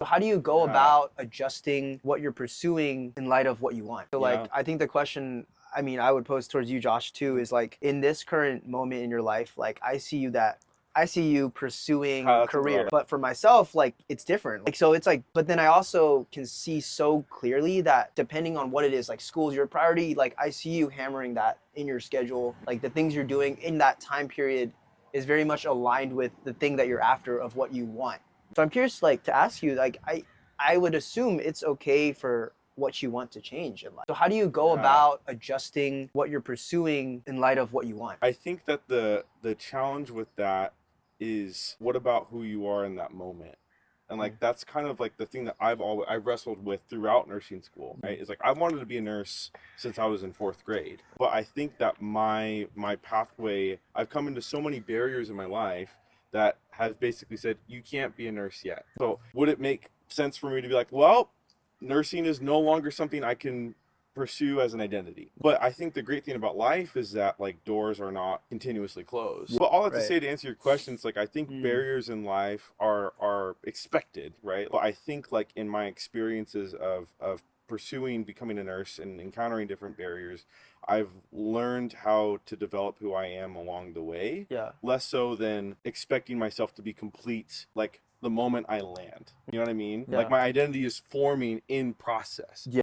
How do you go Yeah. about adjusting what you're pursuing in light of what you want? So Yeah. I think the question, I mean, I would pose towards you, Josh, too, is like in this current moment in your life, like I see you pursuing That's a good career. one. But for myself, like it's different. Like so it's like but then I also can see so clearly that depending on what it is, like school's your priority, like I see you hammering that in your schedule. Like the things you're doing in that time period is very much aligned with the thing that you're after of what you want. So I'm curious, like, to ask you, like, I would assume it's okay for what you want to change in life. So how do you go Yeah. about adjusting what you're pursuing in light of what you want? I think that the challenge with that is what about who you are in that moment? And like that's kind of like the thing that I've wrestled with throughout nursing school, right? Is like I wanted to be a nurse since I was in fourth grade. But I think that my pathway, I've come into so many barriers in my life that has basically said you can't be a nurse yet. So would it make sense for me to be like, well, nursing is no longer something I can pursue as an identity. But I think the great thing about life is that like doors are not continuously closed. But all that to Right. say, to answer your questions, like I think Mm. barriers in life are expected, right? But I think like in my experiences of pursuing becoming a nurse and encountering different barriers, I've learned how to develop who I am along the way, Yeah. less so than expecting myself to be complete like the moment I land. You know what I mean? Like Yeah. my identity is forming in process. Yeah.